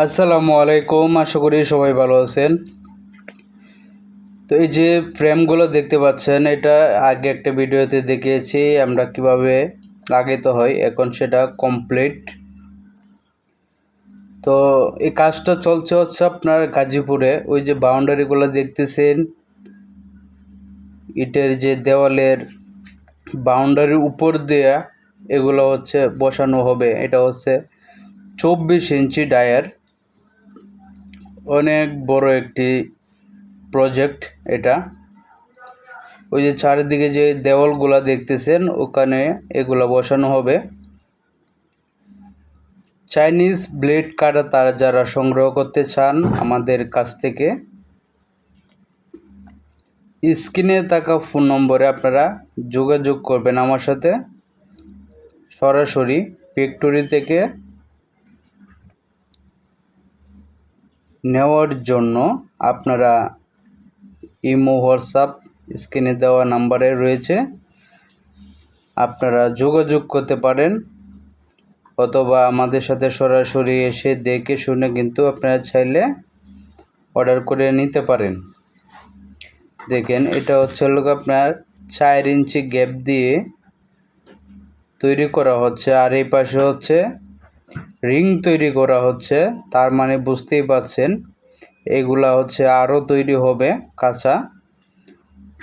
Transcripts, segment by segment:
আসসালামু আলাইকুম, আশা করি সবাই ভালো আছেন। তো এই যে ফ্রেমগুলো দেখতে পাচ্ছেন, এটা আগে একটা ভিডিওতে দেখিয়েছি আমরা কিভাবে লাগাইতে হয়। এখন সেটা কমপ্লিট। তো এই কাজটা চলছে হচ্ছে আপনার গাজীপুরে। ওই যে বাউন্ডারিগুলো দেখতেছেন, ইটের যে দেওয়ালের বাউন্ডারির উপর দেয়া এগুলো হচ্ছে বসানো হবে। এটা হচ্ছে 24 ইঞ্চি ডায়ার, অনেক বড় একটি প্রজেক্ট এটা। ওই যে চারিদিকে যে দেওয়ালগুলা দেখতেছেন, ওখানে এগুলা বসানো হবে। চাইনিজ ব্লেড কাটা তার যারা সংগ্রহ করতে চান আমাদের কাছ থেকে, স্ক্রিনে থাকা ফোন নম্বরে আপনারা যোগাযোগ করবেন আমার সাথে। সরাসরি ফ্যাক্টরি থেকে নেওয়ার জন্য আপনারা ইমো, হোয়াটসঅ্যাপ স্ক্রিনে দেওয়া নাম্বারে রয়েছে, আপনারা যোগাযোগ করতে পারেন। অথবা আমাদের সাথে সরাসরি এসে দেখে শুনে কিন্তু আপনারা চাইলে অর্ডার করে নিতে পারেন। দেখেন, এটা হচ্ছে আপনার 4 ইঞ্চি গ্যাপ দিয়ে তৈরি করা হচ্ছে, আর এই পাশে হচ্ছে রিং তৈরি করা হচ্ছে। তার মানে বুঝতেই পারছেন এগুলা হচ্ছে আরও তৈরি হবে কাঁচা।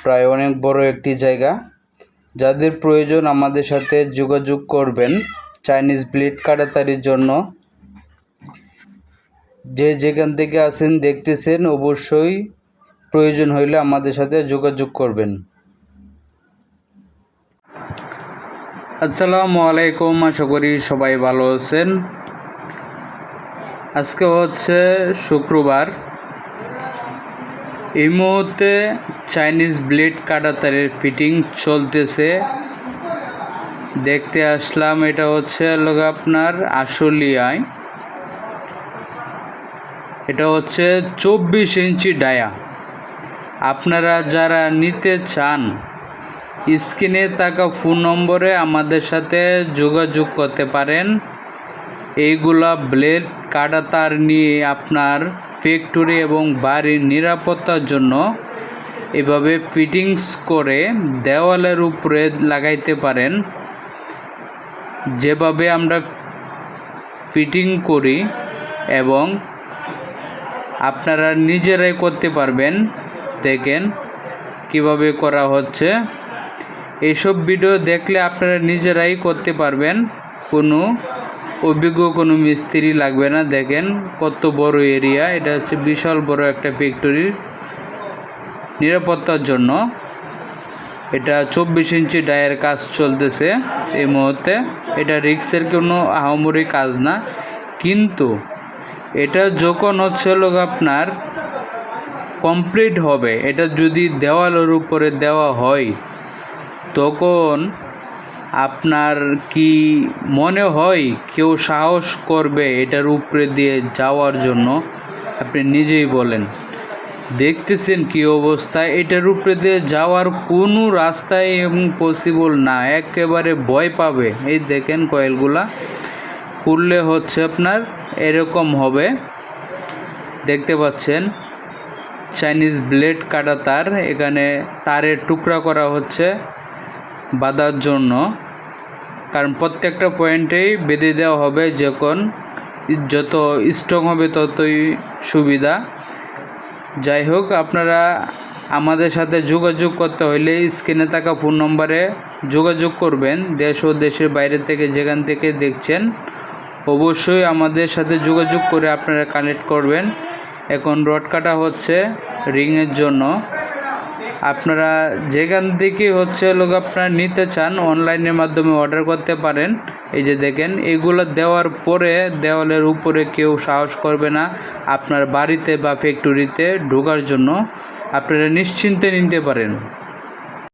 প্রায় অনেক বড় একটি জায়গা। যাদের প্রয়োজন আমাদের সাথে যোগাযোগ করবেন চাইনিজ ব্লেড কাটাতারির জন্য। যে যেখান থেকে আছেন দেখতেছেন, অবশ্যই প্রয়োজন হইলে আমাদের সাথে যোগাযোগ করবেন। আসসালামু আলাইকুম, আশা করি সবাই ভালো আছেন। আজকে হচ্ছে শুক্রবার। এই মুহূর্তে চাইনিজ ব্লেড কাটাতারের ফিটিং চলতেছে, দেখতে আসলাম। এটা হচ্ছে আপনার আশুলিয়ায়। এটা হচ্ছে 24 ইঞ্চি ডায়া। আপনারা যারা নিতে চান স্ক্রিনে থাকা ফোন নম্বরে আমাদের সাথে যোগাযোগ করতে পারেন। এইগুলা ব্লেড কাটাতার নিয়ে আপনার ফ্যাক্টরি এবং বাড়ির নিরাপত্তার জন্য এভাবে ফিটিংস করে দেওয়ালের উপরে লাগাইতে পারেন। যেভাবে আমরা ফিটিং করি এবং আপনারা নিজেরাই করতে পারবেন। দেখেন কিভাবে করা হচ্ছে। এইসব ভিডিও দেখলে আপনারা নিজেরাই করতে পারবেন, কোনো অভিজ্ঞ কোনো মিস্ত্রি লাগবে না। দেখেন কত বড় এরিয়া, এটা হচ্ছে বিশাল বড় একটা ফ্যাক্টরির নিরাপত্তার জন্য। এটা 24 ইঞ্চি ডায়ের কাজ চলতেছে এই মুহূর্তে। এটা রিক্সের কোনো আহামরি কাজ না, কিন্তু এটা যখন হচ্ছে আপনার কমপ্লিট হবে, এটা যদি দেওয়ালের উপরে দেওয়া হয়, তখন আপনার কি মনে হয় কেউ সাহস করবে এটার উপরে দিয়ে যাওয়ার জন্য? আপনি নিজেই বলেন। দেখতেছেন কি অবস্থা। এটার উপরে দিয়ে যাওয়ার কোনো রাস্তাই এবং পসিবল না, একেবারে ভয় পাবে। এই দেখেন কয়েলগুলা খুললে হচ্ছে আপনার এরকম হবে, দেখতে পাচ্ছেন। চাইনিজ ব্লেড কাটা তার, এখানে তারের টুকরা করা হচ্ছে বাঁধার জন্য, কারণ প্রত্যেকটা পয়েন্টেই বেঁধে দেওয়া হবে। যখন যত স্ট্রং হবে ততই সুবিধা। যাই হোক, আপনারা আমাদের সাথে যোগাযোগ করতে হলে স্ক্রিনে থাকা ফোন নম্বরে যোগাযোগ করবেন। দেশ ও দেশের বাইরে থেকে যেখান থেকে দেখছেন, অবশ্যই আমাদের সাথে যোগাযোগ করে আপনারা কানেক্ট করবেন। এখন রড কাটা হচ্ছে রিংয়ের জন্য। আপনারা যেখান থেকে হচ্ছে আপনারা নিতে চান অনলাইনের মাধ্যমে অর্ডার করতে পারেন। এই যে দেখেন, এগুলো দেওয়ার পরে দেওয়ালের উপরে কেউ সাহস করবে না আপনার বাড়িতে বা ফ্যাক্টরিতে ঢোকার জন্য। আপনারা নিশ্চিন্তে নিতে পারেন।